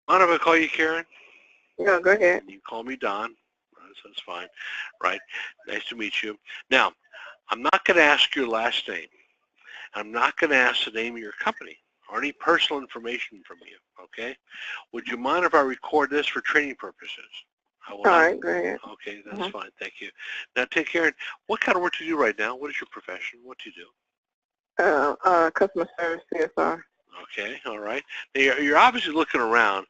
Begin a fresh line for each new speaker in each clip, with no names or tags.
Mind if I call you Karen?
No, go ahead.
You can call me Don. That's fine. Right. Nice to meet you. Now, I'm not going to ask your last name. I'm not going to ask the name of your company or any personal information from you, okay? Would you mind if I record this for training purposes?
All right, go ahead.
Okay, that's fine. Thank you. Now, Karen, what kind of work do you do right now? What is your profession? What do you do?
Customer service, CSR.
Okay, all right. Now, you're obviously looking around.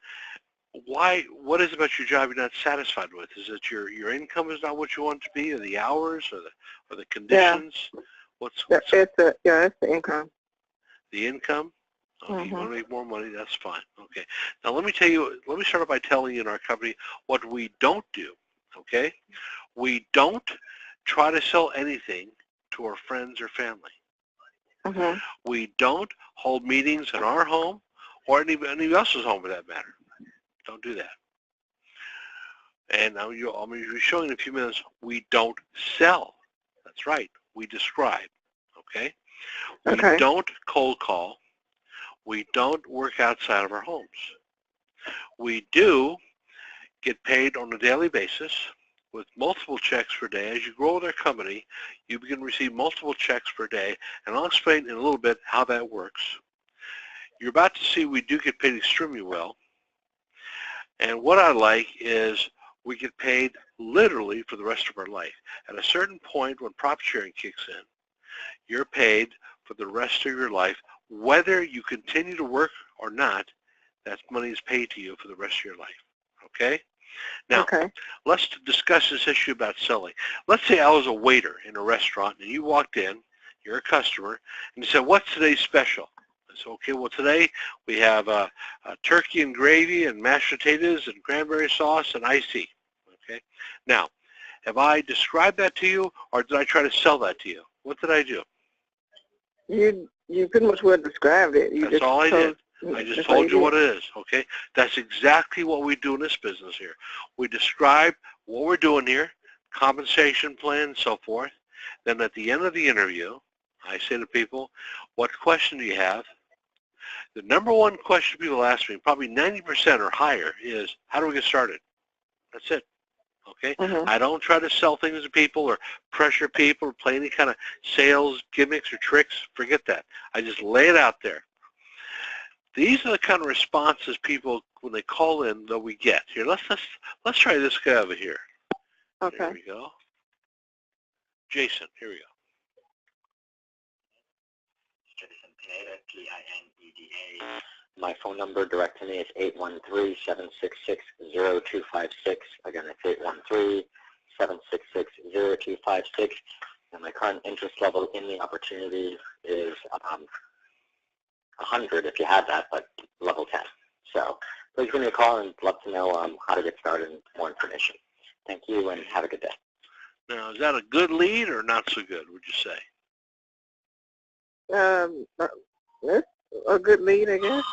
Why? What is it about your job you're not satisfied with? Is it your income is not what you want it to be, or the hours, or the conditions?
Yeah.
What's
it's the income.
The income? Okay, you want to make more money, that's fine. Okay. Now let me start off by telling you in our company what we don't do, okay? We don't try to sell anything to our friends or family. We don't hold meetings in our home or anybody else's home for that matter. Don't do that. And now I'm going to be showing in a few minutes, we don't sell. That's right. We describe, okay? We don't cold call. We don't work outside of our homes. We do get paid on a daily basis with multiple checks per day. As you grow with our company, you begin to receive multiple checks per day, and I'll explain in a little bit how that works. You're about to see we do get paid extremely well, and what I like is we get paid literally for the rest of our life. At a certain point when profit sharing kicks in, you're paid for the rest of your life. Whether you continue to work or not, that money is paid to you for the rest of your life, okay? Now, let's discuss this issue about selling. Let's say I was a waiter in a restaurant and you walked in, you're a customer, and you said, what's today's special? I said, okay, well today we have a turkey and gravy and mashed potatoes and cranberry sauce and iced tea, okay? Now, have I described that to you or did I try to sell that to you? What did I do?
You pretty much well described it.
That's all I did. I just told you what it is, okay? That's exactly what we do in this business here. We describe what we're doing here, compensation plan, and so forth. Then at the end of the interview, I say to people, what question do you have? The number one question people ask me, probably 90% or higher, is how do we get started? That's it. Okay? I don't try to sell things to people or pressure people or play any kind of sales gimmicks or tricks. Forget that. I just lay it out there. These are the kind of responses people, when they call in, that we get. Here, let's try this guy over here. Okay. Here we go. Jason, here we go.
Jason Pineda, Pineda. My phone number direct to me is 813-766-0256. Again, it's 813-766-0256. And my current interest level in the opportunity is 100 if you have that, but level 10. So please give me a call and love to know how to get started and more information. Thank you and have a good day.
Now, is that a good lead or not so good, would you say?
That's a good lead, I guess.
Well,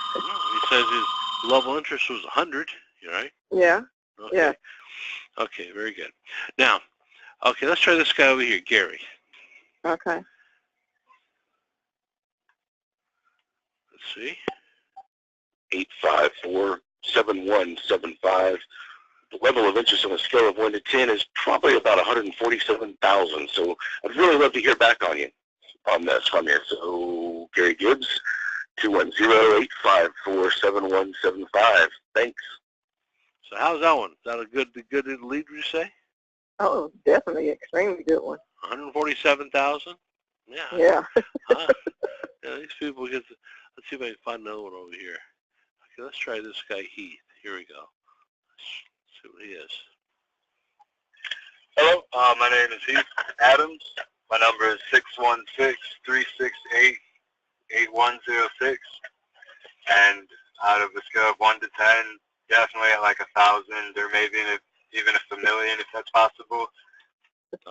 he says his level interest was 100, right?
Yeah.
Okay.
Yeah.
Okay, very good. Now, okay, let's try this guy over here, Gary.
Okay.
Let's see.
854-7175. The level of interest on a scale of 1 to 10 is probably about 147,000. So I'd really love to hear back on you on this from you. So Gary Gibbs, 210-854-7175. Thanks.
So how's that one? Is that a good lead, would you say?
Oh, definitely, extremely good one.
147,000? Yeah.
Yeah.
Yeah, these people get. Let's see if I can find another one over here. Okay, let's try this guy Heath. Here we go. Let's see what he is.
Hello, my name is Heath Adams. My number is 616-368-8106. And out of a scale of 1 to 10, definitely at like 1,000, or maybe even a million, if that's possible.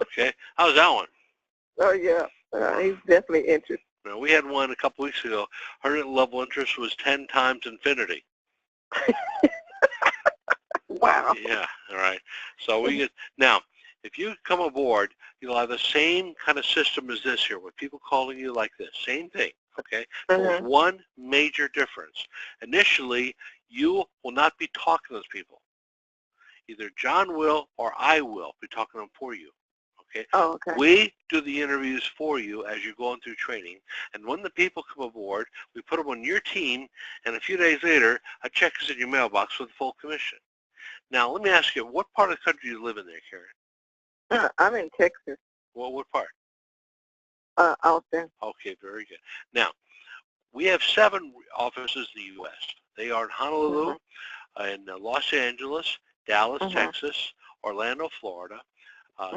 Okay. How's that one?
Oh, yeah. He's definitely interested.
Now, we had one a couple weeks ago. Her level interest was 10 times infinity.
Wow.
Yeah, all right. So we get, now, if you come aboard, you'll have the same kind of system as this here, with people calling you like this. Same thing, okay? There's one major difference. Initially, You will not be talking to those people. Either John will or I will be talking to them for you. Okay?
Oh, okay.
We do the interviews for you as you're going through training, and when the people come aboard, we put them on your team, and a few days later, a check is in your mailbox with full commission. Now, let me ask you, what part of the country do you live in there, Karen?
I'm in Texas,
Well, what part?
Austin.
Okay, very good. Now, we have 7 offices in the U.S. They are in Honolulu, in Los Angeles, Dallas, Texas, Orlando, Florida,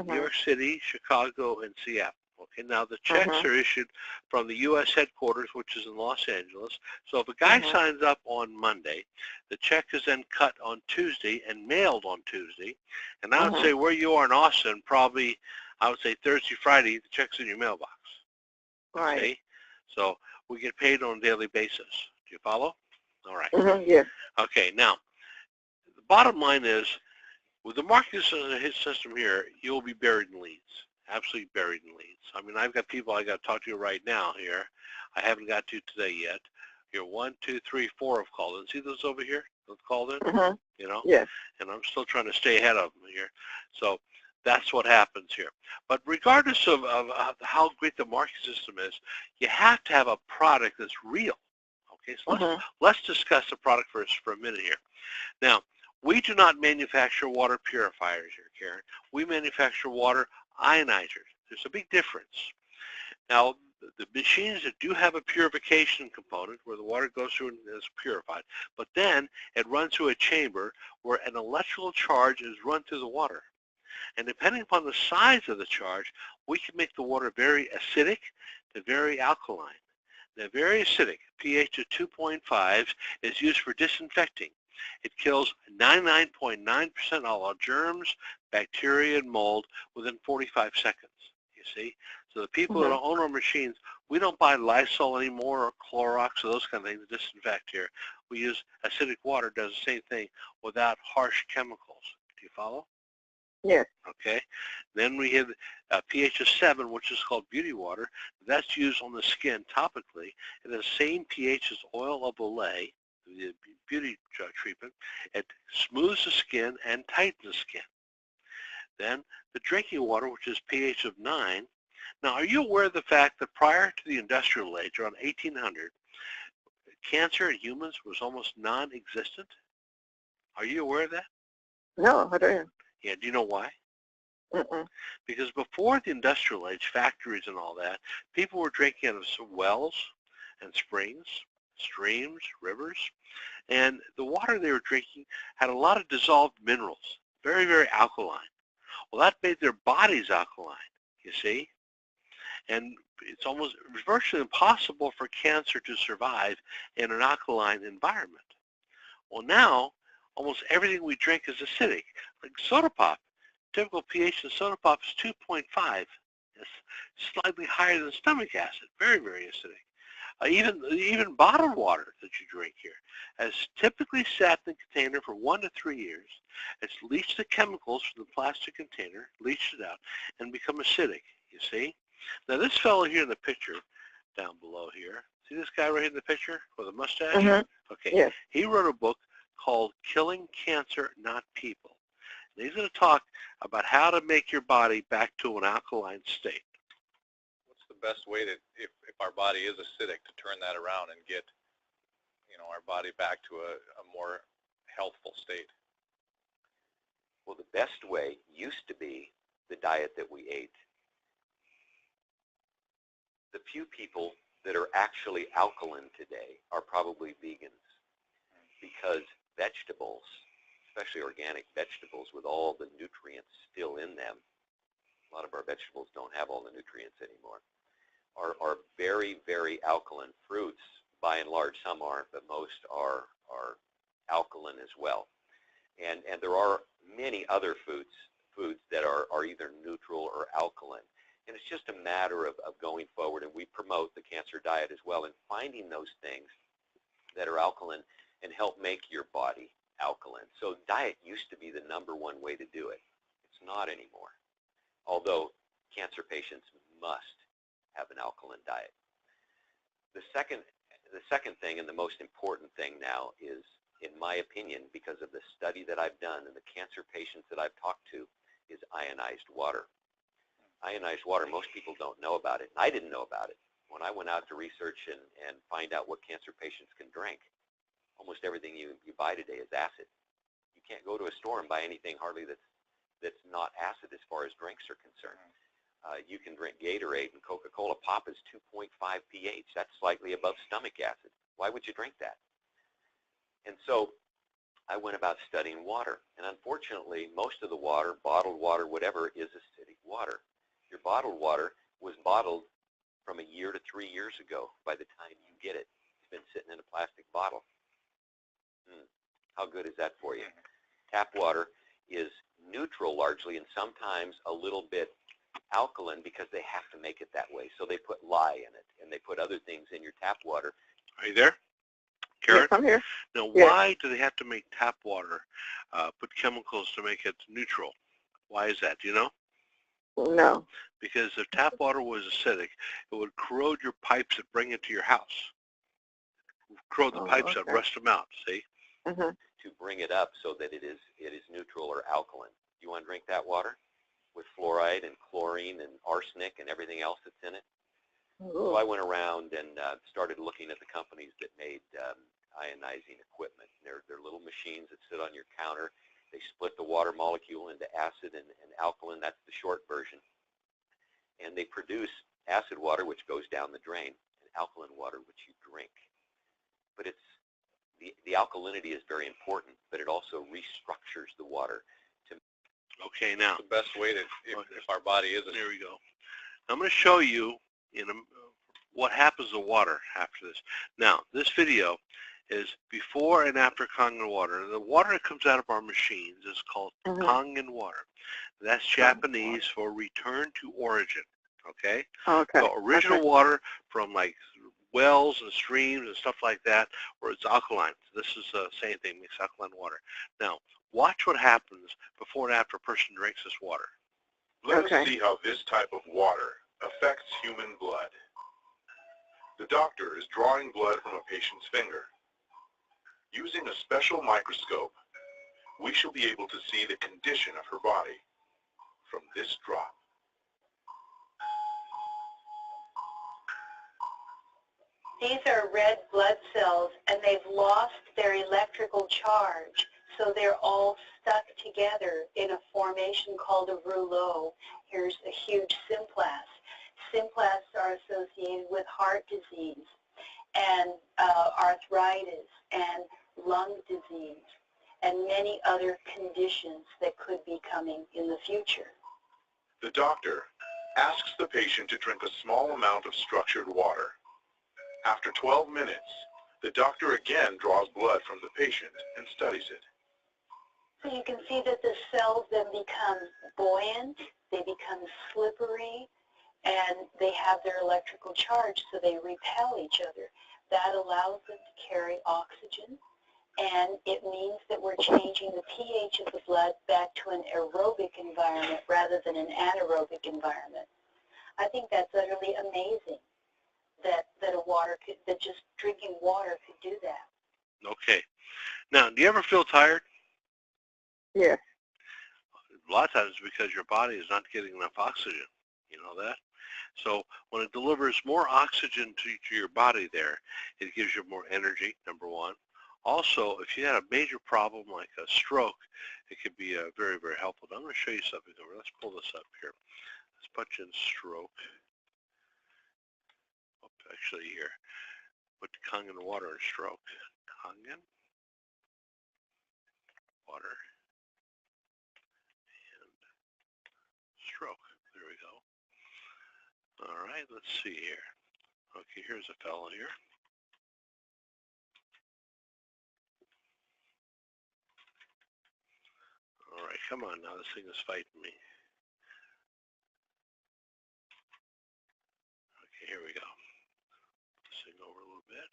New York City, Chicago, and Seattle. Okay, now the checks are issued from the U.S. headquarters, which is in Los Angeles. So if a guy signs up on Monday, the check is then cut on Tuesday and mailed on Tuesday. And I would say where you are in Austin, probably, I would say Thursday, Friday, the check's in your mailbox.
Right.
Okay? So we get paid on a daily basis. Do you follow? All right.
Yes.
Okay, now, the bottom line is, with the marketing system here, you'll be buried in leads, absolutely buried in leads. I mean, I've got people I got to talk to right now here. I haven't got to today yet. Here, 1, 2, 3, 4 have called in. See those over here? Those called in? You know?
Yes.
And I'm still trying to stay ahead of them here. So that's what happens here. But regardless of how great the marketing system is, you have to have a product that's real. Okay, so let's discuss the product for a minute here. Now, we do not manufacture water purifiers here, Karen. We manufacture water ionizers. There's a big difference. Now, the machines that do have a purification component where the water goes through and is purified, but then it runs through a chamber where an electrical charge is run through the water. And depending upon the size of the charge, we can make the water very acidic to very alkaline. The very acidic, pH of 2.5, is used for disinfecting. It kills 99.9% of all germs, bacteria, and mold within 45 seconds, you see? So the people that own our machines, we don't buy Lysol anymore or Clorox or those kind of things to disinfect here. We use acidic water, does the same thing without harsh chemicals. Do you follow?
Yes.
Okay. Then we have a pH of 7, which is called beauty water. That's used on the skin topically. It has the same pH as oil of Olay, the beauty treatment. It smooths the skin and tightens the skin. Then the drinking water, which is pH of 9. Now, are you aware of the fact that prior to the industrial age, around 1800, cancer in humans was almost non-existent? Are you aware of that?
No, I don't.
Yeah, do you know why? Because before the industrial age, factories and all that, people were drinking out of wells and springs, streams, rivers, and the water they were drinking had a lot of dissolved minerals, very, very alkaline. Well, that made their bodies alkaline, you see? And it's virtually impossible for cancer to survive in an alkaline environment. Well, now, almost everything we drink is acidic, like soda pop. Typical pH in soda pop is 2.5. It's slightly higher than stomach acid, very, very acidic. Even bottled water that you drink here has typically sat in the container for 1 to 3 years. It's leached the chemicals from the plastic container, leached it out, and become acidic, you see? Now this fellow here in the picture, down below here, see this guy right here in the picture with a mustache? Okay.
Yes.
He wrote a book called Killing Cancer, Not People. And he's going to talk about how to make your body back to an alkaline state.
What's the best way to, if our body is acidic, to turn that around and get, our body back to a more healthful state?
Well, the best way used to be the diet that we ate. The few people that are actually alkaline today are probably vegans, because vegetables, especially organic vegetables with all the nutrients still in them, a lot of our vegetables don't have all the nutrients anymore, are very, very alkaline. Fruits, by and large, some aren't, but most are alkaline as well. And there are many other foods that are either neutral or alkaline. And it's just a matter of going forward, and we promote the cancer diet as well, and finding those things that are alkaline and help make your body alkaline. So diet used to be the #1 way to do it. It's not anymore, although cancer patients must have an alkaline diet. The second thing, and the most important thing now, is in my opinion, because of the study that I've done and the cancer patients that I've talked to, is ionized water. Ionized water, most people don't know about it. I didn't know about it. When I went out to research and find out what cancer patients can drink, almost everything you buy today is acid. You can't go to a store and buy anything hardly that's not acid as far as drinks are concerned. You can drink Gatorade and Coca-Cola. Pop is 2.5 pH. That's slightly above stomach acid. Why would you drink that? And so I went about studying water. And unfortunately, most of the water, bottled water, whatever, is acidic water. Your bottled water was bottled from a year to 3 years ago by the time you get it. It's been sitting in a plastic bottle. How good is that for you? Tap water is neutral largely and sometimes a little bit alkaline because they have to make it that way. So they put lye in it and they put other things in your tap water.
Are you there, Karen?
Yes, I'm here.
Now,
Yes.
why do they have to make tap water, put chemicals to make it neutral? Why is that? Do you know?
No.
Because if tap water was acidic, it would corrode your pipes that bring it to your house. Corrode the pipes and rust them out, see?
Mm-hmm.
To bring it up so that it is neutral or alkaline. Do you want to drink that water with fluoride and chlorine and arsenic and everything else that's in it? So I went around and started looking at the companies that made ionizing equipment. They're little machines that sit on your counter. They split the water molecule into acid and alkaline. That's the short version. And they produce acid water, which goes down the drain, and alkaline water, which you drink. But it's the alkalinity is very important, but it also restructures the water.
Okay, now.
The best way to, if our body is
There we go. I'm going to show you what happens to water after this. Now, this video is before and after Kangen water. The water that comes out of our machines is called Kangen water. That's Japanese for return to origin, okay?
Okay.
So original water from like wells and streams and stuff like that, where it's alkaline. So this is the same thing, makes alkaline water. Now, watch what happens before and after a person drinks this water.
Let us see how this type of water affects human blood. The doctor is drawing blood from a patient's finger. Using a special microscope, we shall be able to see the condition of her body from this drop.
These are red blood cells, and they've lost their electrical charge, so they're all stuck together in a formation called a rouleau. Here's a huge symplas. Symplas are associated with heart disease and arthritis and lung disease and many other conditions that could be coming in the future.
The doctor asks the patient to drink a small amount of structured water. After 12 minutes, the doctor again draws blood from the patient and studies it.
So you can see that the cells then become buoyant, they become slippery, and they have their electrical charge, so they repel each other. That allows them to carry oxygen, and it means that we're changing the pH of the blood back to an aerobic environment rather than an anaerobic environment. I think that's utterly amazing that a water could, that just drinking water could do that.
Okay. Now, do you ever feel tired?
Yes.
A lot of times it's because your body is not getting enough oxygen. You know that? So when it delivers more oxygen to your body there, it gives you more energy, number one. Also, if you had a major problem like a stroke, it could be very, very helpful. Now, I'm going to show you something over. Let's pull this up here. Let's punch in stroke. Oops, actually here. Put Kangen water in stroke. Kangen water and stroke. There we go. All right, let's see here. Okay, here's a fellow here. All right, come on now. This thing is fighting me. Okay, here we go. Put this thing over a little bit.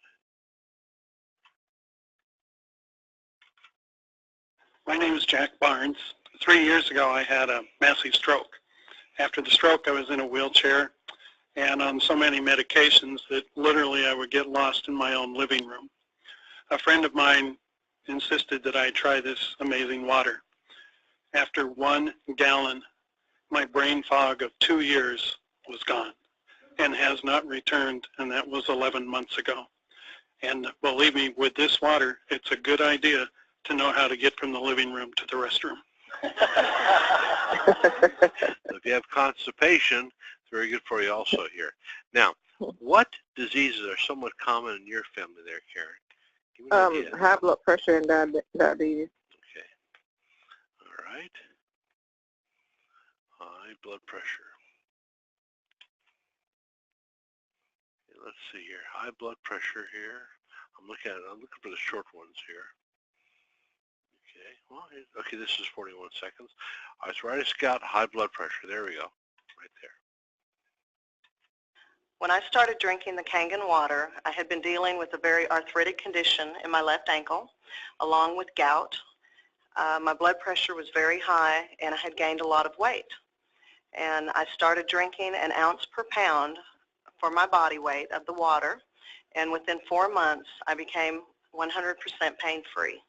My name is Jack Barnes. 3 years ago, I had a massive stroke. After the stroke, I was in a wheelchair and on so many medications that literally I would get lost in my own living room. A friend of mine insisted that I try this amazing water. After 1 gallon, my brain fog of 2 years was gone and has not returned, and that was 11 months ago. And believe me, with this water, it's a good idea to know how to get from the living room to the restroom.
So if you have constipation, it's very good for you also here. Now, what diseases are somewhat common in your family there, Karen? Give me an idea.
High blood pressure and diabetes.
Okay. All right. High blood pressure. Okay, let's see here. High blood pressure here. I'm looking for the short ones here. Okay. Well, okay, this is 41 seconds. Arthritis gout, high blood pressure. There we go. Right there.
When I started drinking the Kangen water, I had been dealing with a very arthritic condition in my left ankle, along with gout. My blood pressure was very high, and I had gained a lot of weight. And I started drinking an ounce per pound for my body weight of the water, and within 4 months, I became 100% pain-free.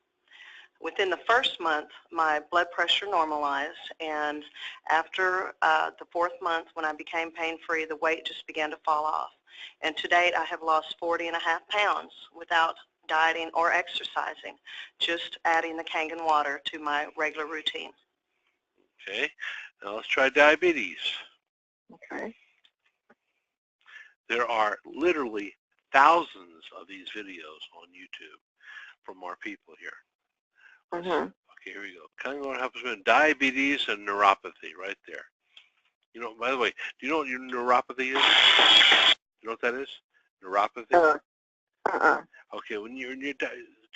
Within the first month, my blood pressure normalized, and after the 4th month, when I became pain-free, the weight just began to fall off. And to date, I have lost 40.5 pounds without dieting or exercising, just adding the Kangen water to my regular routine.
Okay. Now let's try diabetes.
Okay.
There are literally thousands of these videos on YouTube from our people here. Okay, here we go. Kind of going to help us with diabetes and neuropathy right there. You know, by the way, do you know what your neuropathy is? You know what that is? Neuropathy? Okay, when you're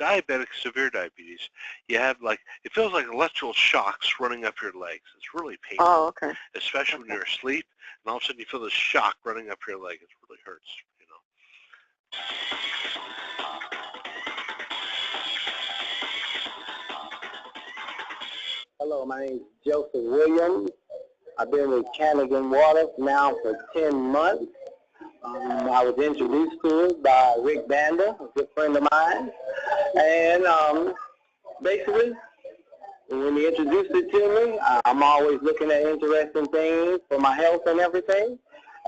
diabetic, severe diabetes, you have like, it feels like electrical shocks running up your legs. It's really painful.
Oh, okay.
Especially when you're asleep, and all of a sudden you feel this shock running up your leg. It really hurts, you know.
Hello, my name is Joseph Williams. I've been with Kangen Water now for 10 months. I was introduced to it by Rick Bander, a good friend of mine. And basically, when he introduced it to me, I'm always looking at interesting things for my health and everything.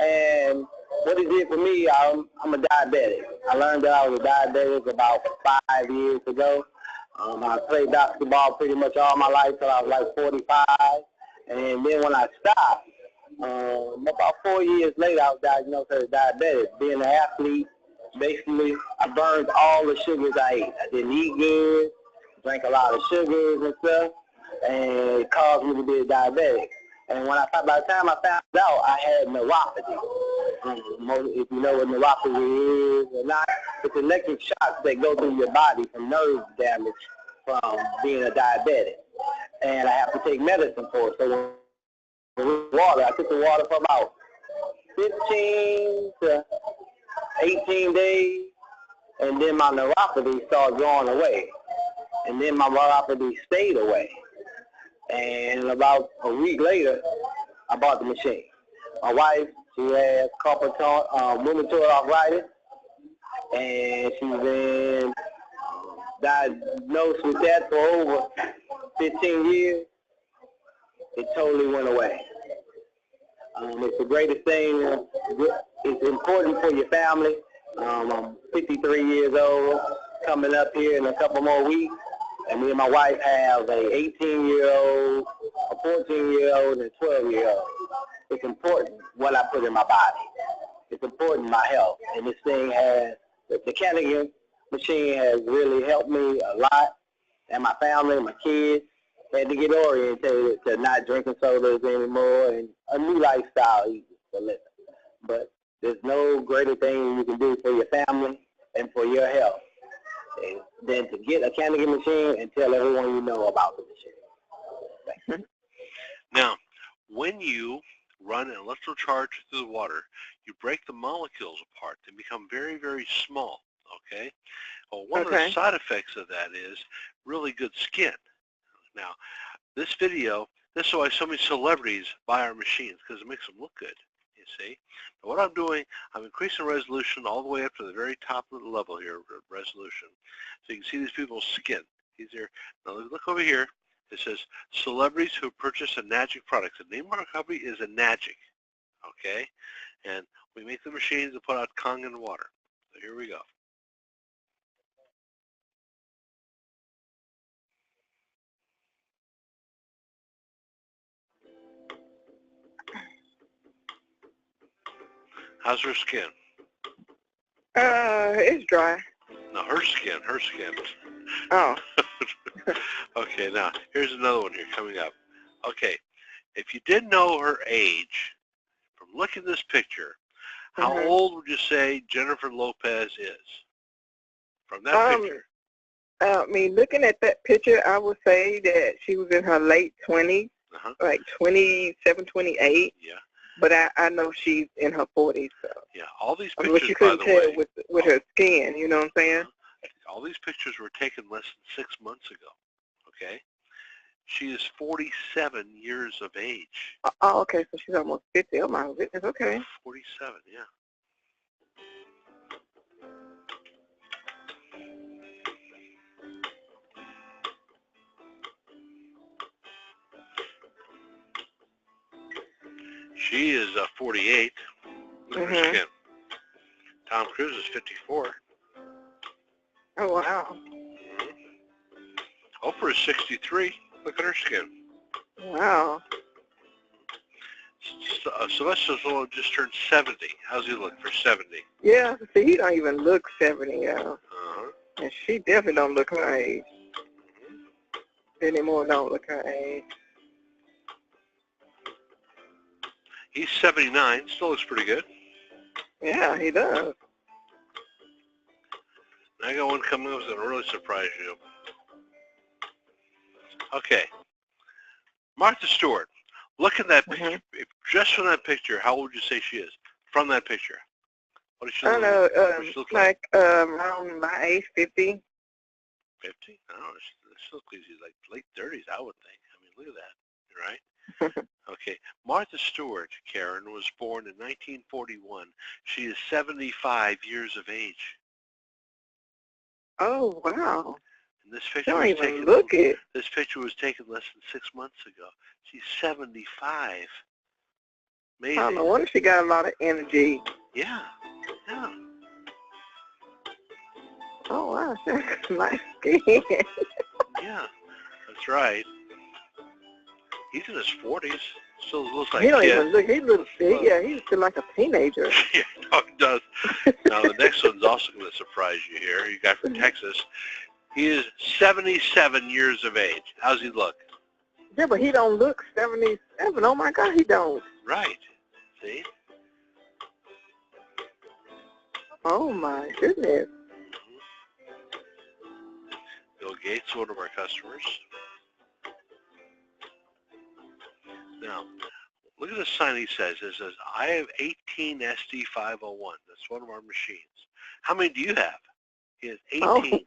And what it did for me, I'm a diabetic. I learned that I was a diabetic about 5 years ago. I played basketball pretty much all my life till I was like 45. And then when I stopped, about 4 years later, I was diagnosed as a diabetic. Being an athlete, basically, I burned all the sugars I ate. I didn't eat good, drank a lot of sugars and stuff, and it caused me to be a diabetic. And by the time I found out, I had neuropathy. If you know what neuropathy is or not, it's electric shocks that go through your body from nerve damage from being a diabetic. And I have to take medicine for it. So water, I took the water for about 15 to 18 days, and then my neuropathy started going away. And then my neuropathy stayed away. And about a week later, I bought the machine. My wife, she has rheumatoid arthritis, and she's been diagnosed with that for over 15 years. It totally went away. It's the greatest thing. It's important for your family. I'm 53 years old, coming up here in a couple more weeks. And me and my wife have a 18-year-old, a 14-year-old, and a 12-year-old. It's important what I put in my body. It's important my health. And this thing the Kangen machine has really helped me a lot. And my family, my kids, had to get oriented to not drinking sodas anymore and a new lifestyle for living. But there's no greater thing you can do for your family and for your health than to get a Kangen machine and tell everyone you know about the machine.
Now, when you run an electrical charge through the water, you break the molecules apart. They become very, very small, okay? Well, one of the side effects of that is really good skin. Now, this video, this is why so many celebrities buy our machines, because it makes them look good, you see? But what I'm doing, I'm increasing resolution all the way up to the very top of the level here, resolution. So you can see these people's skin. He's there. Now look over here. It says celebrities who purchase Enagic products. The name of our company is Enagic, okay? And we make the machines that put out Kangen water. So here we go. How's her skin?
It's dry.
No, her skin.
Oh.
Okay, now, here's another one here coming up. Okay, if you didn't know her age, from looking at this picture, how old would you say Jennifer Lopez is? From that picture.
I mean, looking at that picture, I would say that she was in her late 20s, like 27, 28.
Yeah.
But I know she's in her 40s. So.
Yeah, all these
But
pictures,
you
by
couldn't
the
tell
way.
with her skin, you know what I'm saying?
All these pictures were taken less than 6 months ago, okay? She is 47 years of age.
Oh, okay, so she's almost 50. Oh, my goodness, okay.
47, yeah. She is 48. Look at her skin. Tom Cruise is 54.
Oh, wow.
Oprah is 63. Look at her skin.
Wow.
Sylvester Stallone just turned 70. How's he look for 70?
Yeah, see, he don't even look 70, yeah. And she definitely don't look her age. Anymore don't look her age.
He's 79. Still looks pretty good.
Yeah, he does.
I got one coming up that's going to really surprise you. Okay. Martha Stewart. Look at that picture. Just from that picture, how old would you say she is? From that picture. What does she look like?
I don't know, like around my age, 50.
50? I don't know. She looks like late 30s, I would think. I mean, look at that, right? Okay. Martha Stewart, Karen, was born in 1941. She is 75 years of age.
Oh, wow.
And this picture
Don't even look it.
This picture was taken less than 6 months ago. She's 75. Amazing.
I don't know. I wonder if she got a lot of energy.
Yeah. Yeah.
Oh, wow. That's nice skin.
Yeah. That's right. He's in his 40s. Still looks like
he don't
kid.
even look. He looks big. Yeah, he's still like a teenager.
Yeah, no, it does. Now, the next one's also going to surprise you here. You got from Texas. He is 77 years of age. How's he look?
Yeah, but he don't look 77. Oh, my God, he don't.
Right. See?
Oh, my goodness.
Bill Gates, one of our customers. Now, look at the sign he says. It says, I have 18 SD501. That's one of our machines. How many do you have? He has 18. Oh.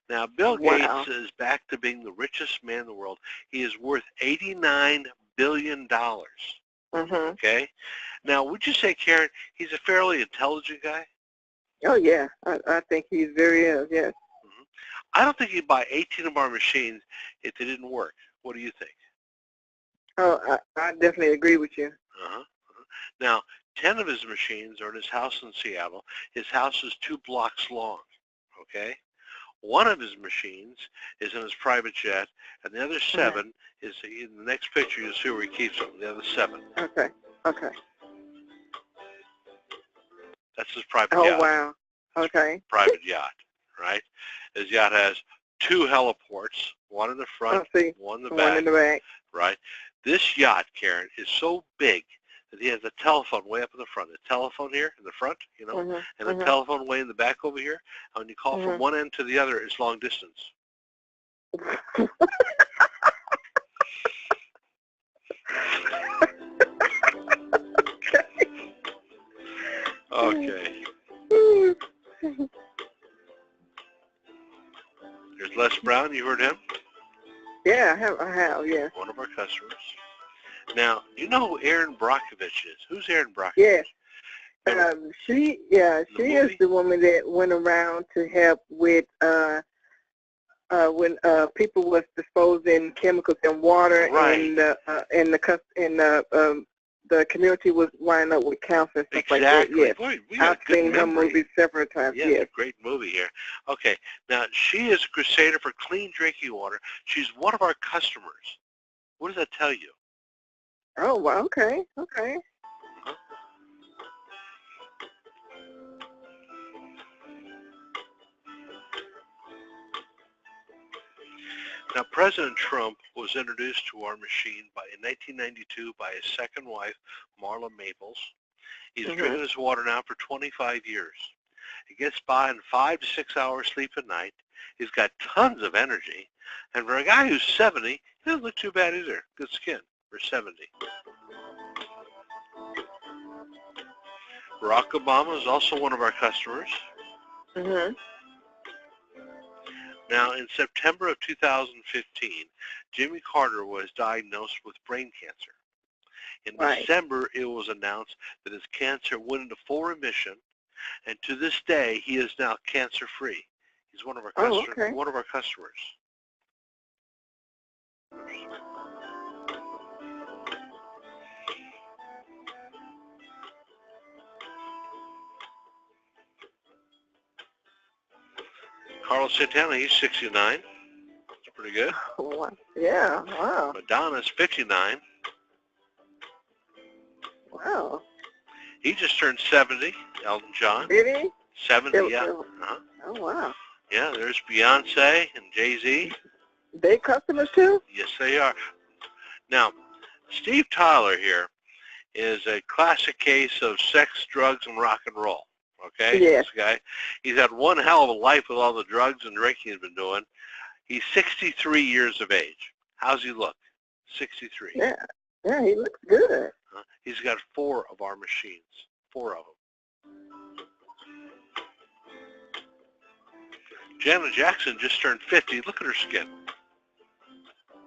Now, Bill Gates is back to being the richest man in the world. He is worth $89 billion. Okay? Now, would you say, Karen, he's a fairly intelligent guy?
Oh, yeah. I think he's very yes.
I don't think he'd buy 18 of our machines if they didn't work. What do you think?
Oh, I definitely agree with you.
Now, 10 of his machines are in his house in Seattle. His house is 2 blocks long, okay? One of his machines is in his private jet, and the other 7 is in the next picture. You'll see where he keeps them, the other 7.
Okay, okay.
That's his private yacht.
Oh, wow. Okay.
Private yacht, right? His yacht has 2 heliports, one in the front, one in the back.
One in the back.
Right? This yacht, Karen, is so big that he has a telephone way up in the front. A telephone here in the front, you know, and a telephone way in the back over here. And when you call from one end to the other, it's long distance. Okay. There's Les Brown. You heard him?
Yeah, I have, yeah.
One of our customers. Now, do you know who Erin Brockovich is? Who's Erin Brockovich?
Yes. She is the woman that went around to help with when people was disposing chemicals in water,
right.
and the community was winding up with cancer and stuff like that. Yes.
Boy,
I've seen her movie several times.
Yeah,
yes.
It's a great movie here. Okay, now she is a crusader for clean drinking water. She's one of our customers. What does that tell you?
Oh, well, okay, okay.
Huh? Now, President Trump was introduced to our machine in 1992 by his second wife, Marla Maples. He's drinking his water now for 25 years. He gets by in 5 to 6 hours sleep at night. He's got tons of energy. And for a guy who's 70, he doesn't look too bad either. Good skin for 70. Barack Obama is also one of our customers. Now, in September of 2015, Jimmy Carter was diagnosed with brain cancer. In December, it was announced that his cancer went into full remission, and to this day, he is now cancer-free. He's one of our customers. One of our customers. Carlos Santana, he's 69. That's pretty good.
Yeah, wow.
Madonna's 59.
Wow.
He just turned 70, Elton John.
Really?
70, yeah.
Oh, wow.
Yeah, there's Beyonce and Jay-Z.
They customers too?
Yes, they are. Now, Steve Tyler here is a classic case of sex, drugs, and rock and roll. Okay?
Yes.
This guy, he's had one hell of a life with all the drugs and drinking he's been doing. He's 63 years of age. How's he look? 63.
Yeah, yeah, he looks good.
He's got 4 of our machines. 4 of them. Janet Jackson just turned 50. Look at her skin.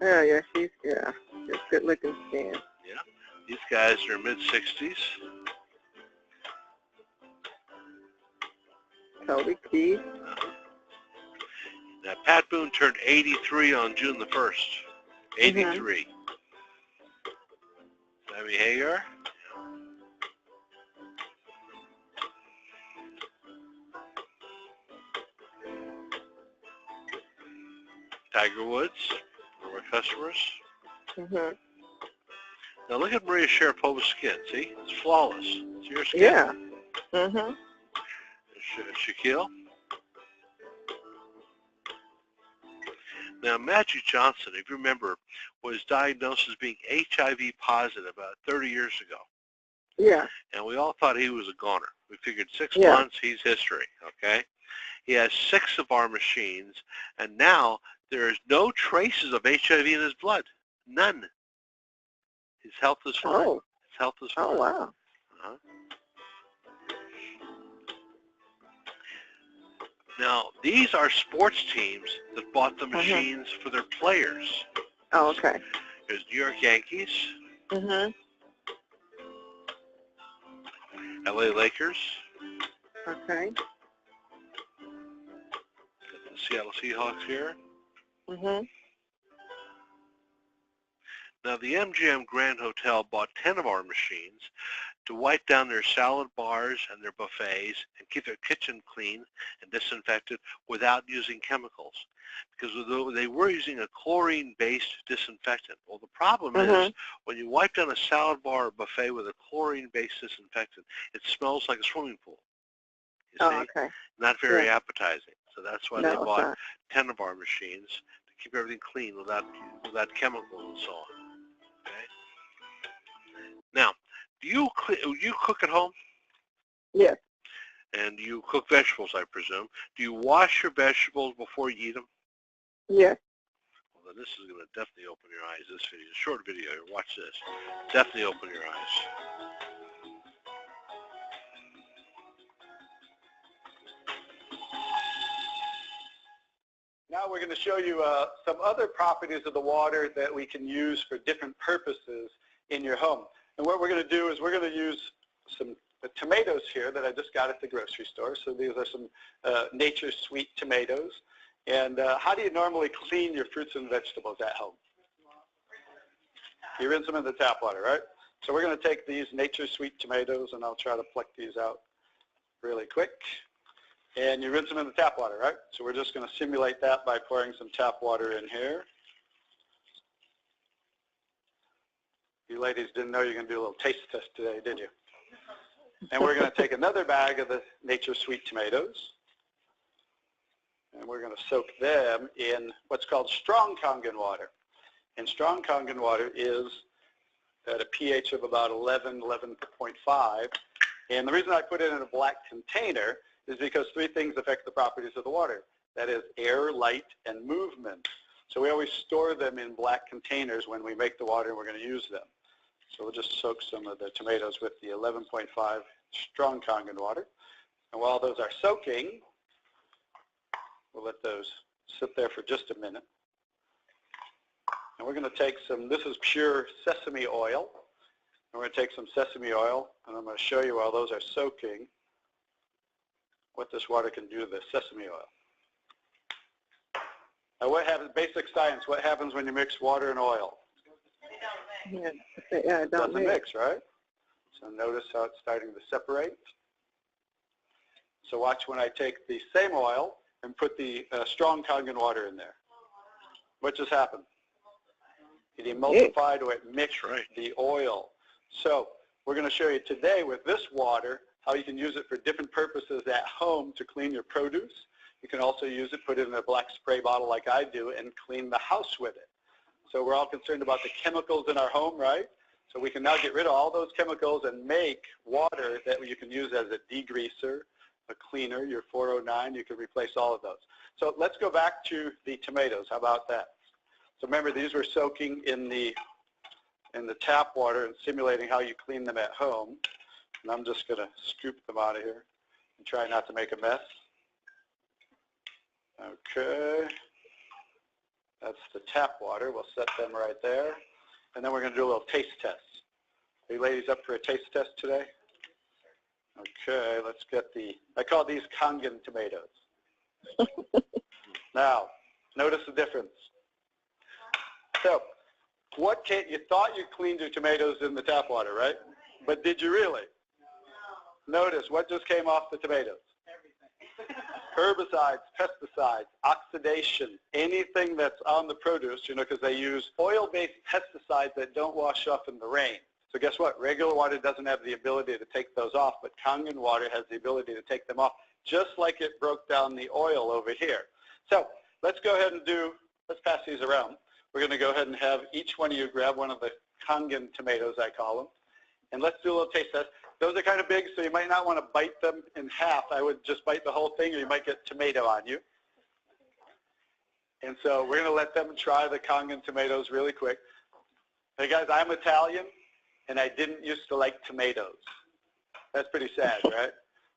Yeah, she's good looking skin.
Yeah, these guys are mid-60s.
Toby Keith.
Now, Pat Boone turned 83 on June the 1st. 83. Sammy Hagar. Tiger Woods, one of our customers. Now look at Maria Sharapova's skin. See, it's flawless. See your skin?
Yeah.
Shaquille. Now Magic Johnson, if you remember, was diagnosed as being HIV positive about 30 years ago.
Yeah.
And we all thought he was a goner. We figured 6 months, he's history, okay? He has 6 of our machines, and now there is no traces of HIV in his blood. None. His health is fine.
Oh.
His health is fine.
Oh, wow.
Now, these are sports teams that bought the machines for their players.
Oh, okay.
There's New York Yankees. LA Lakers.
Okay.
Got the Seattle Seahawks here. Now, the MGM Grand Hotel bought 10 of our machines to wipe down their salad bars and their buffets and keep their kitchen clean and disinfected without using chemicals, because they were using a chlorine-based disinfectant. Well, the problem is when you wipe down a salad bar or buffet with a chlorine-based disinfectant, it smells like a swimming pool. You see?
Okay.
Not very appetizing. So that's why they bought 10 of our machines to keep everything clean without chemicals and so on. Okay. Now, do you cook at home?
Yes.
And you cook vegetables, I presume. Do you wash your vegetables before you eat them?
Yes.
Well, then this is going to definitely open your eyes. This video, short video. Watch this. Definitely open your eyes.
Now we're going to show you some other properties of the water that we can use for different purposes in your home. And what we're going to do is we're going to use some tomatoes here that I just got at the grocery store. So these are some Nature's Sweet tomatoes. And how do you normally clean your fruits and vegetables at home? You rinse them in the tap water, right? So we're going to take these Nature Sweet tomatoes, and I'll try to pluck these out really quick. And you rinse them in the tap water, right? So we're just going to simulate that by pouring some tap water in here. You ladies didn't know you were going to do a little taste test today, did you? And we're going to take another bag of the Nature Sweet tomatoes, and we're going to soak them in what's called strong Kangen water. And strong Kangen water is at a pH of about 11, 11.5. And the reason I put it in a black container is because three things affect the properties of the water. That is air, light, and movement. So we always store them in black containers when we make the water and we're going to use them. So we'll just soak some of the tomatoes with the 11.5 strong Kangen water. And while those are soaking, we'll let those sit there for just a minute. And we're going to take some, this is pure sesame oil. And we're going to take some sesame oil, and I'm going to show you while those are soaking what this water can do to the sesame oil. Now what happens, basic science, what happens when you mix water and oil?
Yeah, it
doesn't mix, right? So notice how it's starting to separate. So watch when I take the same oil and put the strong Kangen water in there. What just happened? It emulsified or it mixed the oil. So we're going to show you today with this water how you can use it for different purposes at home to clean your produce. You can also use it, put it in a black spray bottle like I do, and clean the house with it. So we're all concerned about the chemicals in our home, right? So we can now get rid of all those chemicals and make water that you can use as a degreaser, a cleaner, your 409, you can replace all of those. So let's go back to the tomatoes. How about that? So remember, these were soaking in the tap water and simulating how you clean them at home. And I'm just going to scoop them out of here and try not to make a mess. Okay. That's the tap water. We'll set them right there. And then we're going to do a little taste test. Are you ladies up for a taste test today? Okay, let's get the, I call these Kangen tomatoes. Now, notice the difference. So, you thought you cleaned your tomatoes in the tap water, right? But did you really? No. Notice what just came off the tomatoes. Herbicides, pesticides, oxidation, anything that's on the produce, you know, because they use oil-based pesticides that don't wash off in the rain. So guess what? Regular water doesn't have the ability to take those off, but Kangen water has the ability to take them off, just like it broke down the oil over here. So let's go ahead and let's pass these around. We're going to go ahead and have each one of you grab one of the Kangen tomatoes, I call them, and let's do a little taste test. Those are kind of big, so you might not want to bite them in half. I would just bite the whole thing, or you might get tomato on you. And so we're going to let them try the Kangen tomatoes really quick. Hey guys, I'm Italian, and I didn't used to like tomatoes. That's pretty sad, right?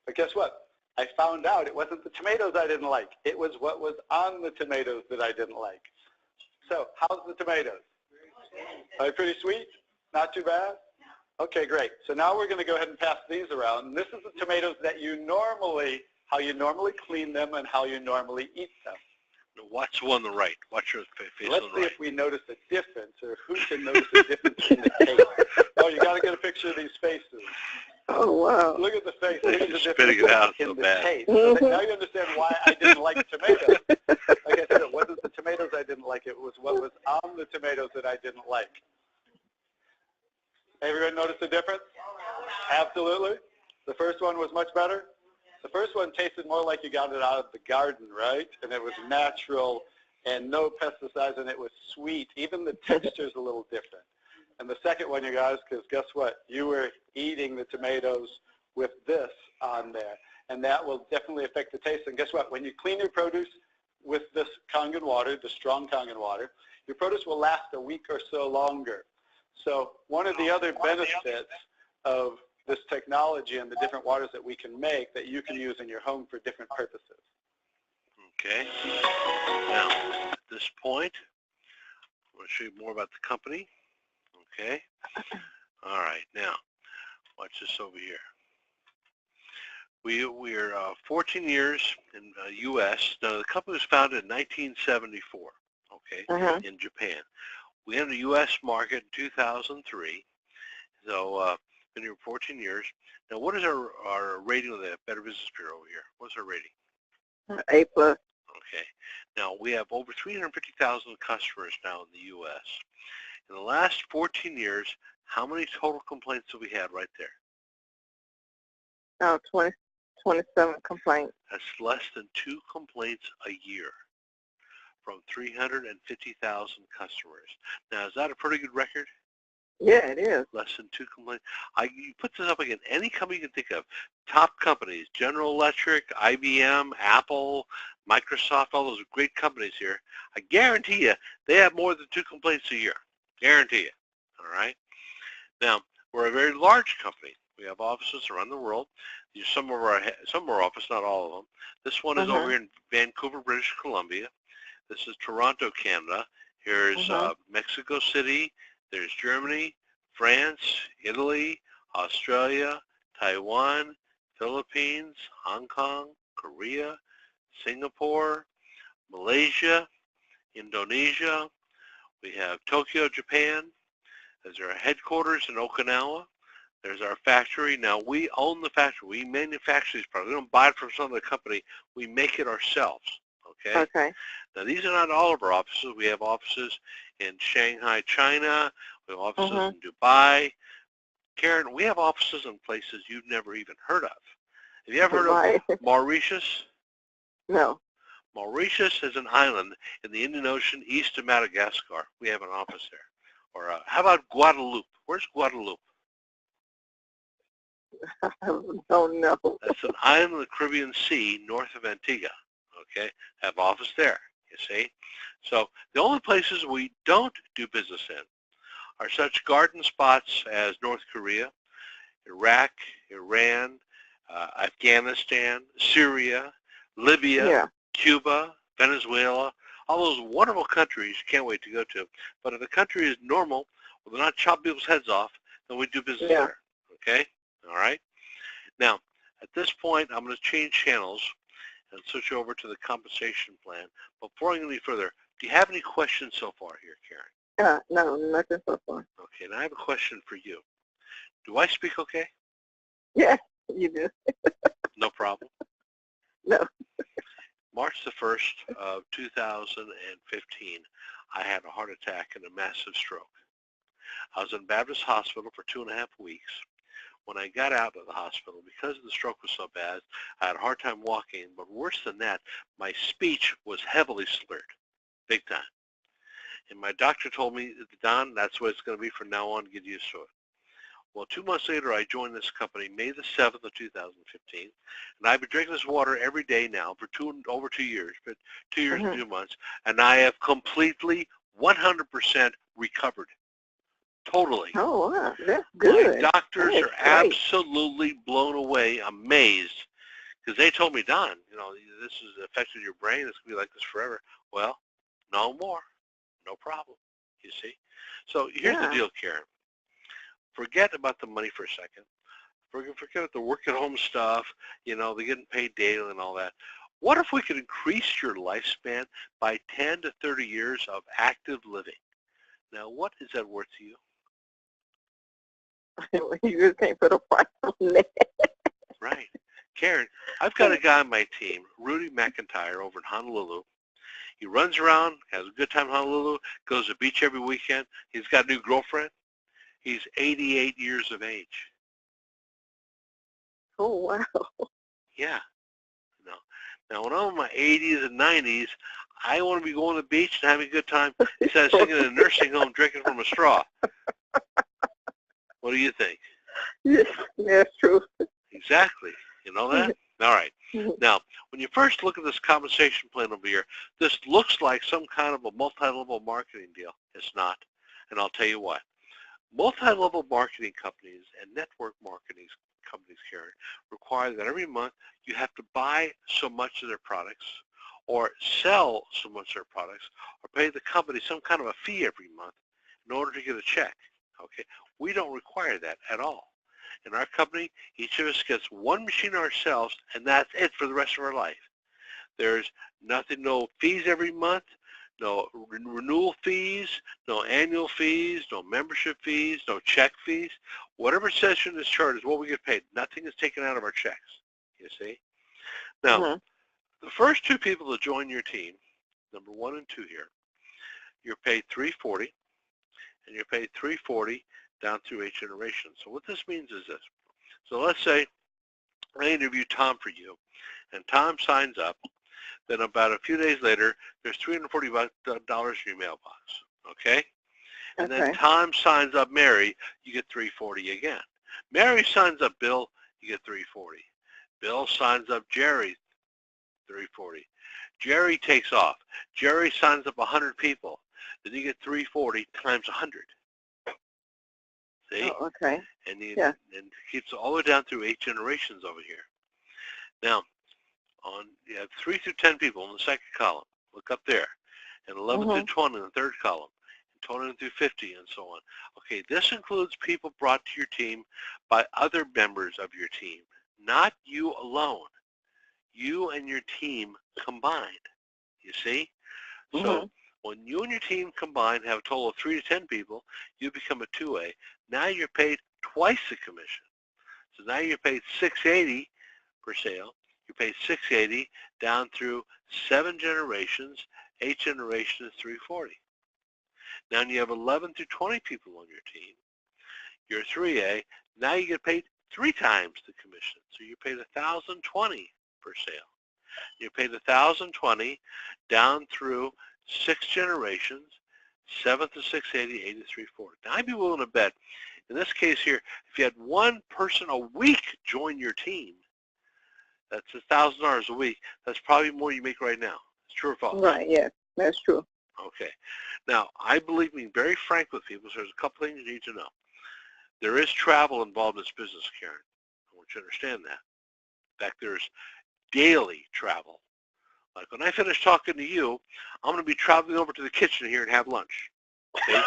But guess what? I found out it wasn't the tomatoes I didn't like. It was what was on the tomatoes that I didn't like. So how's the tomatoes? Are they pretty sweet? Not too bad? Okay, great. So now we're going to go ahead and pass these around. And this is the tomatoes that you normally, how you normally clean them and how you normally eat them.
Watch the one on the right. Watch your face on the right.
Let's see if we notice a difference, or who can notice a difference in the taste. Oh, you got to get a picture of these faces.
Oh, wow.
Look at the face. Look at the
Spitting it out
in
so
the
bad.
taste. So now you understand why I didn't like tomatoes. Like I said, it wasn't the tomatoes I didn't like. It was what was on the tomatoes that I didn't like. Everyone notice the difference? Absolutely. The first one was much better. The first one tasted more like you got it out of the garden, right? And it was natural and no pesticides, and it was sweet. Even the texture's a little different. And the second one, you guys, because guess what? You were eating the tomatoes with this on there, and that will definitely affect the taste. And guess what? When you clean your produce with this Kangen water, the strong Kangen water, your produce will last a week or so longer. So one of the other benefits of this technology and the different waters that we can make that you can use in your home for different purposes.
Okay. Now, at this point, I'm going to show you more about the company. Okay. All right. Now, watch this over here. We're 14 years in U.S. Now, the company was founded in 1974, okay, in Japan. We entered the U.S. market in 2003, so been here 14 years. Now, what is our rating of the Better Business Bureau here? What's our rating?
A+.
Okay. Now, we have over 350,000 customers now in the U.S. In the last 14 years, how many total complaints have we had right there?
Oh, 27 complaints.
That's less than 2 complaints a year from 350,000 customers. Now, is that a pretty good record?
Yeah, it is.
Less than 2 complaints. You put this up again, any company you can think of, top companies, General Electric, IBM, Apple, Microsoft, all those great companies here, I guarantee you they have more than 2 complaints a year. Guarantee you. All right? Now, we're a very large company. We have offices around the world. Some of our offices, not all of them. This one is over in Vancouver, British Columbia. This is Toronto, Canada. Here's Mexico City. There's Germany, France, Italy, Australia, Taiwan, Philippines, Hong Kong, Korea, Singapore, Malaysia, Indonesia. We have Tokyo, Japan. There's our headquarters in Okinawa. There's our factory. Now, we own the factory. We manufacture these products. We don't buy it from some other company. We make it ourselves, okay?
Okay.
Now, these are not all of our offices. We have offices in Shanghai, China. We have offices in Dubai. Karen, we have offices in places you've never even heard of. Have you ever heard of Mauritius?
No.
Mauritius is an island in the Indian Ocean east of Madagascar. We have an office there. Or how about Guadeloupe? Where's Guadeloupe?
I don't know.
That's an island in the Caribbean Sea north of Antigua, okay? Have office there, you see? So the only places we don't do business in are such garden spots as North Korea, Iraq, Iran, Afghanistan, Syria, Libya, Cuba, Venezuela, all those wonderful countries you can't wait to go to. But if the country is normal, well, they're not chopping people's heads off, then we do business there, okay? All right? Now, at this point, I'm going to change channels and switch over to the compensation plan. Before I go any further, do you have any questions so far here, Karen?
No, nothing so far.
Okay, now I have a question for you. Do I speak okay?
Yes, you do.
No problem?
No.
March the 1st of 2015, I had a heart attack and a massive stroke. I was in Baptist Hospital for 2.5 weeks. When I got out of the hospital, because the stroke was so bad, I had a hard time walking, but worse than that, my speech was heavily slurred, big time. And my doctor told me, Don, that's what it's going to be from now on, get used to it. Well, 2 months later, I joined this company, May the 7th of 2015, and I've been drinking this water every day now for over 2 years, but 2 years and 2 months, and I have completely 100% recovered. Totally.
Oh, wow. That's good.
My doctors are absolutely blown away, amazed, because they told me, Don, you know, this has affected your brain. It's going to be like this forever. Well, no more. No problem, you see. So here's the deal, Karen. Forget about the money for a second. Forget the work at home stuff, you know, they're getting paid daily and all that. What if we could increase your lifespan by 10 to 30 years of active living? Now, what is that worth to you?
You just can't put a price on that.
Right. Karen, I've got a guy on my team, Rudy McIntyre, over in Honolulu. He runs around, has a good time in Honolulu, goes to the beach every weekend. He's got a new girlfriend. He's 88 years of age.
Oh, wow.
Yeah. No. Now, when I'm in my 80s and 90s, I want to be going to the beach and having a good time instead of sitting in a nursing home drinking from a straw. What do you think?
Yes, that's true.
Exactly. You know that? All right. Now, when you first look at this compensation plan over here, this looks like some kind of a multi-level marketing deal. It's not. And I'll tell you what. Multi-level marketing companies and network marketing companies, Karen, require that every month you have to buy so much of their products or sell so much of their products or pay the company some kind of a fee every month in order to get a check. Okay? We don't require that at all. In our company, each of us gets one machine ourselves, and that's it for the rest of our life. There's nothing, no fees every month, no renewal fees, no annual fees, no membership fees, no check fees. Whatever session is charged is what we get paid. Nothing is taken out of our checks, you see. Now, the first two people to join your team, number 1 and 2 here, you're paid $340, and you're paid $340 down through 8 generations. So what this means is this. So let's say I interview Tom for you, and Tom signs up. Then about a few days later, there's $340 in your mailbox, okay? And then Tom signs up Mary, you get $340 again. Mary signs up Bill, you get $340. Bill signs up Jerry, $340. Jerry takes off. Jerry signs up 100 people. Then you get $340 times 100. See?
Oh, okay.
And and it keeps all the way down through 8 generations over here. Now, you have 3 through 10 people in the second column. Look up there. And 11 through 20 in the third column. And 20 through 50 and so on. Okay, this includes people brought to your team by other members of your team. Not you alone. You and your team combined. You see? So when you and your team combined have a total of 3 to 10 people, you become a 2A. Now you're paid twice the commission. So now you're paid $680 per sale. You pay $680 down through 7 generations. 8 generations is $340. Now you have 11 through 20 people on your team. You're 3A. Now you get paid 3 times the commission. So you're paid $1,020 per sale. You're paid $1,020 down through 6 generations. 7th to 680, 8 to 340. Now I'd be willing to bet, in this case here, if you had 1 person a week join your team, that's $1,000 a week. That's probably more you make right now. It's true or false?
Right, yeah, that's true.
Okay. Now, I believe being very frank with people, so there's a couple things you need to know. There is travel involved in this business, Karen. I want you to understand that. In fact, there's daily travel. Like when I finish talking to you, I'm going to be traveling over to the kitchen here and have lunch. Okay?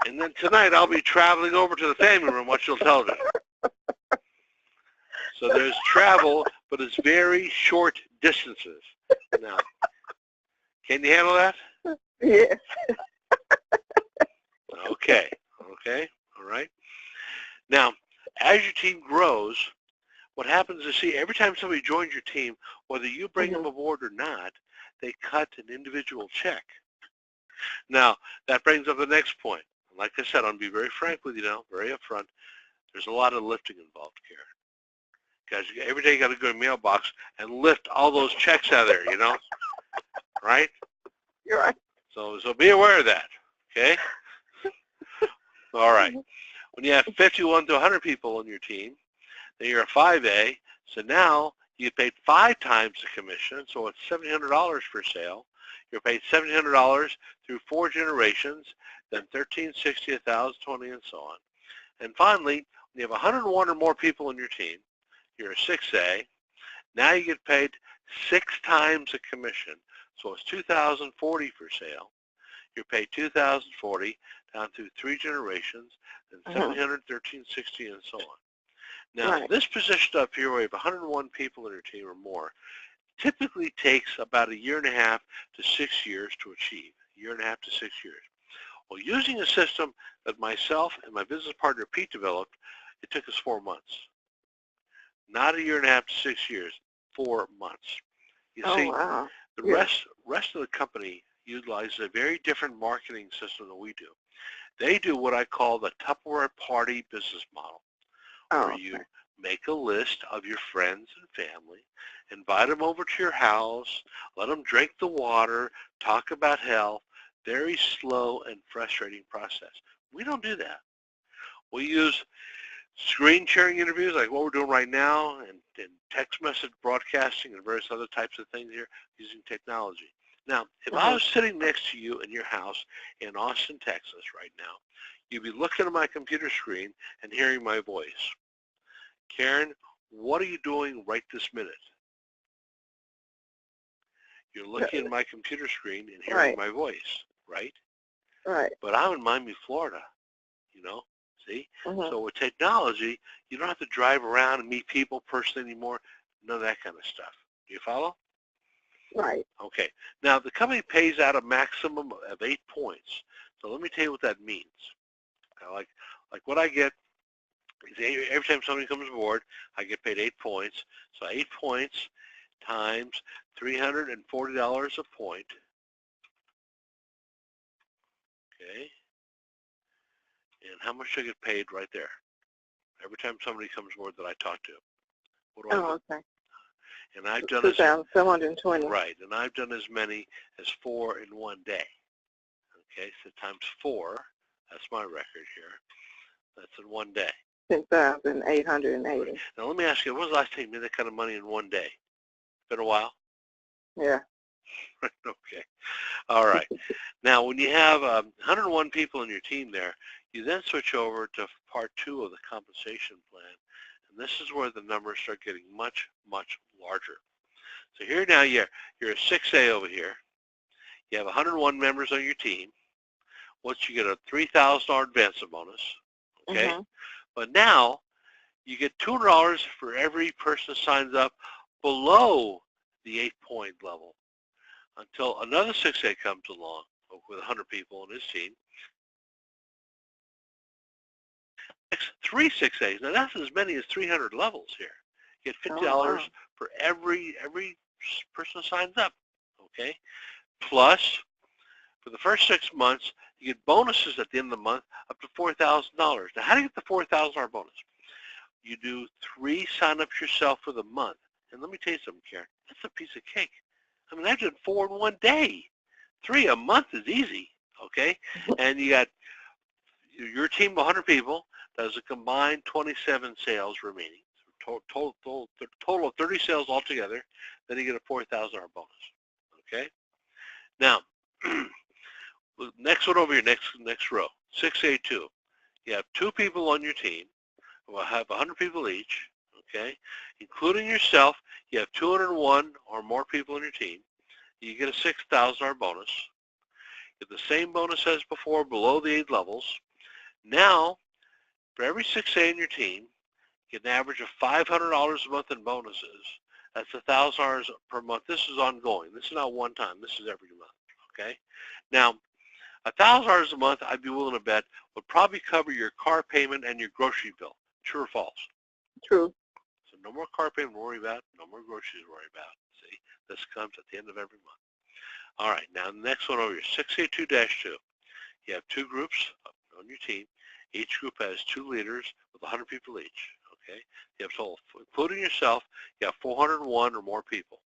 And then tonight I'll be traveling over to the family room watching television. So there's travel, but it's very short distances. Now, can you handle that?
Yes.
Okay. Okay. All right. Now, as your team grows, what happens is, see, every time somebody joins your team, whether you bring them aboard or not, they cut an individual check. Now, that brings up the next point. Like I said, I'm going to be very frank with you now, very upfront. There's a lot of lifting involved, Karen. Because every day you got to go to the mailbox and lift all those checks out of there, you know? Right?
You're right.
So be aware of that, okay? All right. When you have 51 to 100 people on your team, then you're a 5A. So now you get paid 5 times the commission, so it's $700 per sale. You're paid $700 through 4 generations, then $1,360, $1,020, and so on. And finally, when you have 101 or more people on your team, you're a 6A. Now you get paid 6 times the commission, so it's $2,040 per sale. You're paid $2,040 down through 3 generations, then $700, $1,360, and so on. Now, this position up here where you have 101 people in your team or more typically takes about 1.5 to 6 years to achieve, 1.5 to 6 years. Well, using a system that myself and my business partner Pete developed, it took us 4 months. Not 1.5 to 6 years, 4 months. You see, the rest of the company utilizes a very different marketing system than we do. They do what I call the Tupperware party business model, where you make a list of your friends and family, invite them over to your house, let them drink the water, talk about health. Very slow and frustrating process. We don't do that. We use screen sharing interviews like what we're doing right now, and text message broadcasting and various other types of things here using technology. Now, if I was sitting next to you in your house in Austin, Texas right now, you'd be looking at my computer screen and hearing my voice. Karen, what are you doing right this minute? You're looking at my computer screen and hearing my voice, right?
Right.
But I'm in Miami, Florida, you know, See? So with technology, you don't have to drive around and meet people personally anymore. None of that kind of stuff. Do you follow?
Right.
Okay. Now, the company pays out a maximum of 8 points. So let me tell you what that means. Like what I get is every time somebody comes aboard, I get paid 8 points. So 8 points times $340 a point. Okay. And how much do I get paid right there? Every time somebody comes aboard that I talk to. What do I get?
Okay.
And I've done
2,720.
Right, and I've done as many as 4 in one day. Okay, so times 4, that's my record here. That's in one day.
10,880.
Now let me ask you, when was the last time you made that kind of money in one day? Been a while?
Yeah.
Okay. All right. Now, when you have 101 people in your team there, you then switch over to part 2 of the compensation plan. And this is where the numbers start getting much, much larger. So here now you're a 6A over here. You have 101 members on your team. Once you get a $3,000 advance bonus, okay? But now you get $200 for every person that signs up below the 8-point level until another 6A comes along with 100 people on his team. Next, 3 6As. Now that's as many as 300 levels here. You get $50 for every person that signs up, okay? Plus, for the first 6 months, you get bonuses at the end of the month up to $4,000. Now, how do you get the $4,000 bonus? You do 3 sign-ups yourself for the month. And let me tell you something, Karen, that's a piece of cake. I mean, I did 4 in one day. 3 a month is easy, okay? And you got your team of 100 people does a combined 27 sales remaining. Total of 30 sales altogether. Then you get a $4,000 bonus, okay? Now, next one over here, next row, 6A2. You have 2 people on your team who will have 100 people each, okay? Including yourself, you have 201 or more people on your team. You get a $6,000 bonus. Get the same bonus as before, below the 8 levels. Now, for every 6A in your team, you get an average of $500 a month in bonuses. That's $1,000 per month. This is ongoing. This is not one time. This is every month, okay? Now, $1,000 a month, I'd be willing to bet, would probably cover your car payment and your grocery bill. True or false?
True.
So no more car payment to worry about, no more groceries to worry about. See, this comes at the end of every month. All right, now the next one over here, 6A2-2. You have 2 groups on your team. Each group has 2 leaders with 100 people each, okay? You have total, including yourself, you have 401 or more people.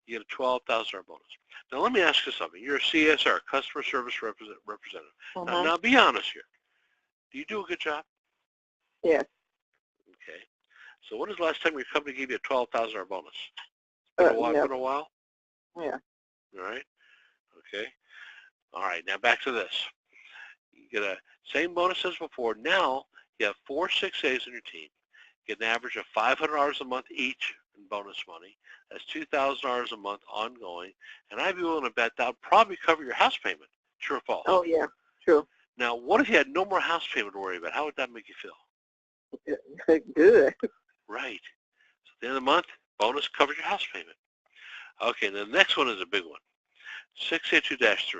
You get a $12,000 bonus. Now let me ask you something. You're a CSR, Customer Service Representative. Now be honest here. Do you do a good job?
Yes.
Okay. So when is the last time your company gave you a $12,000 bonus? Been a while? Been a while?
Yeah.
All right. Okay. All right. Now back to this. You get a same bonus as before. Now you have 4 6As in your team. You get an average of $500 a month each in bonus money. That's $2,000 a month ongoing. And I'd be willing to bet that would probably cover your house payment. True or false?
Oh, yeah. True.
Now, what if you had no more house payment to worry about? How would that make you feel?
Good.
Right. So at the end of the month, bonus covers your house payment. Okay, the next one is a big one. 6A2-3.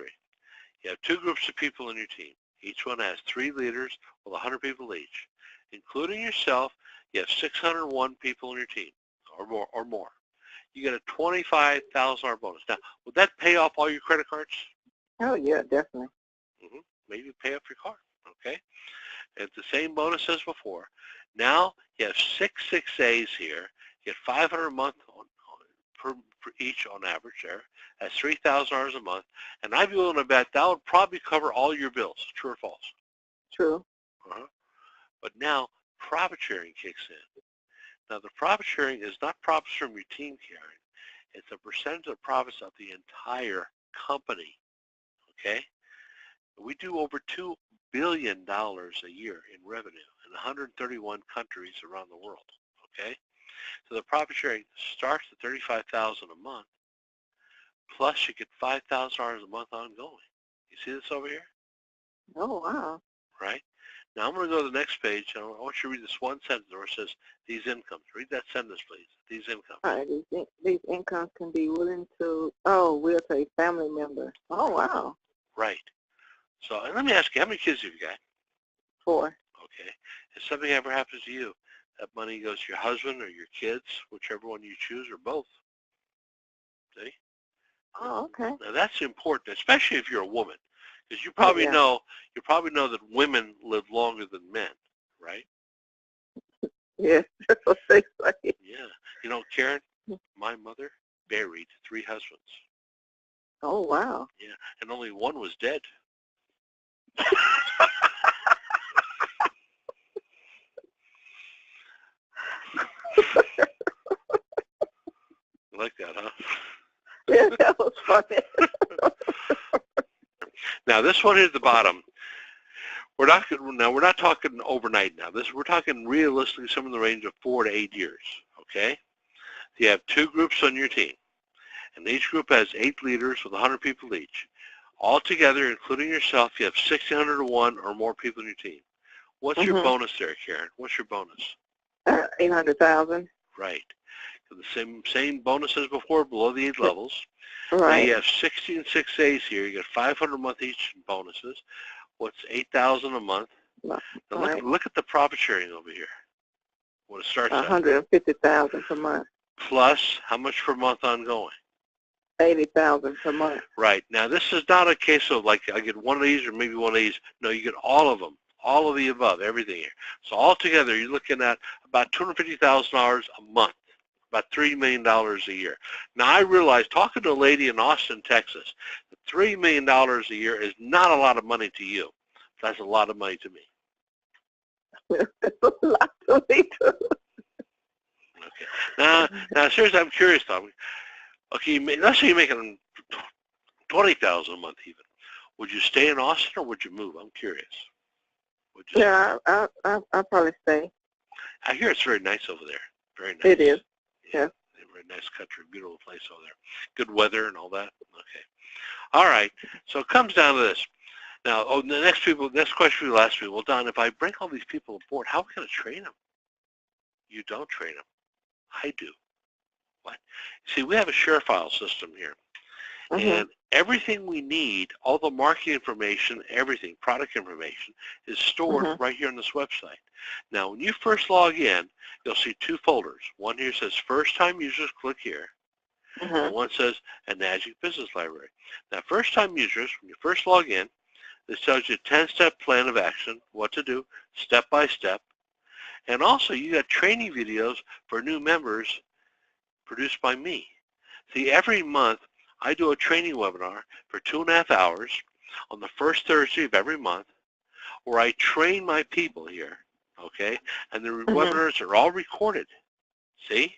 You have 2 groups of people in your team. Each one has 3 leaders with 100 people each. Including yourself, you have 601 people in your team, or more. You get a $25,000 bonus. Now, would that pay off all your credit cards?
Oh, yeah, definitely.
Maybe pay off your car, okay? It's the same bonus as before. Now, you have 6 6As here. You get $500 a month per each on average there. That's $3,000 a month. And I'd be willing to bet that would probably cover all your bills. True or false?
True.
But now, profit sharing kicks in. Now, the profit sharing is not profits from your team, Karen. It's a percentage of profits of the entire company, okay? We do over $2 billion a year in revenue in 131 countries around the world, okay? So the profit sharing starts at $35,000 a month, plus you get $5,000 a month ongoing. You see this over here?
Oh, wow.
Right? Now I'm going to go to the next page. I want you to read this one sentence where it says, these incomes. Read that sentence, please. These incomes.
All right, these incomes can be willing to, oh, we'll say family member. Oh, wow.
Right. So, and let me ask you, how many kids have you got?
4.
Okay. If something ever happens to you, that money goes to your husband or your kids, whichever one you choose, or both. See?
Oh, okay.
Now that's important, especially if you're a woman, because you probably know that women live longer than men, right?
Yes, that's what they say.
Yeah. You know, Karen, my mother buried 3 husbands.
Oh, wow.
Yeah, and only one was dead. You like that, huh?
Yeah, that was funny.
Now this one here at the bottom, we're not talking overnight now. We're talking realistically somewhere in the range of 4 to 8 years. Okay, you have 2 groups on your team, and each group has 8 leaders with 100 people each. Altogether, including yourself, you have 1,601 or more people in your team. What's your bonus there, Karen? What's your bonus?
800,000.
Right. The same bonus as before, below the 8 levels.
Right.
Now you have 60 and 6 days here. You get 500 a month each in bonuses. What's 8,000 a month? Now look at the profit sharing over here. What it starts at.
150,000 per month.
Plus, how much per month ongoing?
80,000 per month.
Right. Now this is not a case of like I get one of these or maybe one of these. No, you get all of them, all of the above, everything here. So altogether, you're looking at about $250,000 a month. About $3 million a year. Now, I realize, talking to a lady in Austin, Texas, that $3 million a year is not a lot of money to you. That's a lot of money to me.
That's a lot to me, too.
Okay. Now, seriously, I'm curious, Tommy. Okay, let's say you're making $20,000 a month even. Would you stay in Austin or would you move? I'm curious.
Yeah, I'll probably stay.
I hear it's very nice over there. Very nice.
It is. Yeah.
Very nice country, beautiful place over there. Good weather and all that. Okay. All right. So it comes down to this. Now, the next question people ask me, well, Don, if I bring all these people aboard, how can I train them? You don't train them. I do. What? See, we have a share file system here. And everything we need, all the marketing information, everything, product information, is stored right here on this website. Now, when you first log in, you'll see 2 folders. One here says first-time users, click here. And one says Enagic Business Library. Now, first-time users, when you first log in, this tells you a 10-step plan of action, what to do, step by step. And also, you got training videos for new members produced by me. See, every month, I do a training webinar for 2.5 hours on the first Thursday of every month where I train my people here, okay? And the webinars are all recorded, see?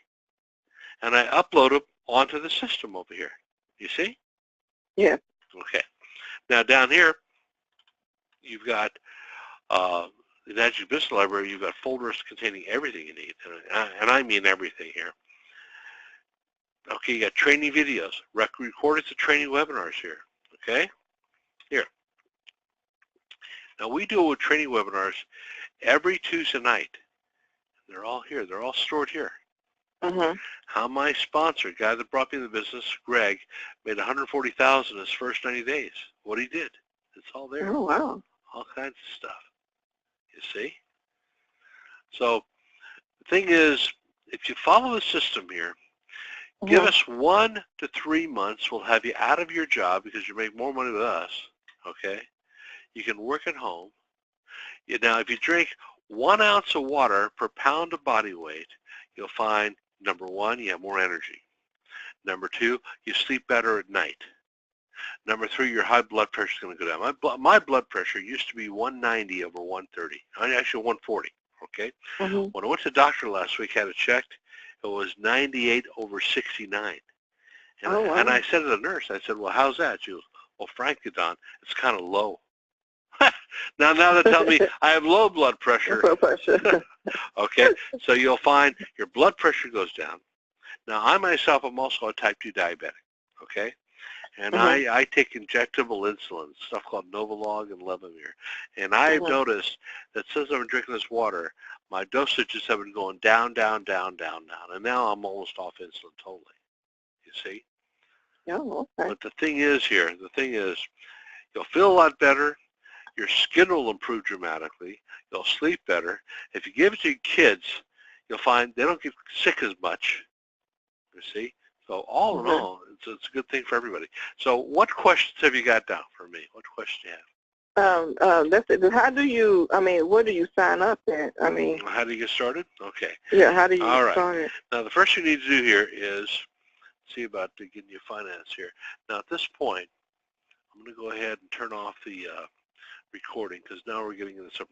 And I upload them onto the system over here. You see?
Yeah.
Okay. Now down here, you've got the Enagic Business Library. You've got folders containing everything you need, and I mean everything here. Okay, you got training videos, recorded to training webinars here, okay? Here. Now we do with training webinars every Tuesday night. They're all here. They're all stored here. How my sponsor, guy that brought me in the business, Greg, made $140,000 in his first 90 days. What he did. It's all there.
Oh, wow.
All kinds of stuff. You see? So the thing is, if you follow the system here, give us 1 to 3 months. We'll have you out of your job because you make more money with us, okay? You can work at home. Now, if you drink 1 ounce of water per pound of body weight, you'll find, number 1, you have more energy. Number 2, you sleep better at night. Number 3, your high blood pressure is going to go down. My blood pressure used to be 190 over 130. Actually, 140, okay? When I went to the doctor last week, had it checked, it was 98 over 69. And, and I said to the nurse, I said, well, how's that? She goes, well, frankly, Don, it's kind of low. now they tell me I have low blood pressure. Okay, so you'll find your blood pressure goes down. Now, I myself am also a type 2 diabetic, okay? And I take injectable insulin, stuff called Novolog and Levemir. And I've noticed that since I've been drinking this water, my dosages have been going down, down, down, down, down. And now I'm almost off insulin totally. You see?
Oh, okay.
But the thing is, you'll feel a lot better. Your skin will improve dramatically. You'll sleep better. If you give it to your kids, you'll find they don't get sick as much. You see? So all in all, it's a good thing for everybody. So what questions have you got down for me? What questions do you have?
That's it. How do you, where do you sign up at?
How do you get started? Okay.
Yeah, how do you
get
started?
Now, the first thing you need to do here is see about getting you finance here. Now, at this point, I'm going to go ahead and turn off the recording because now we're getting into some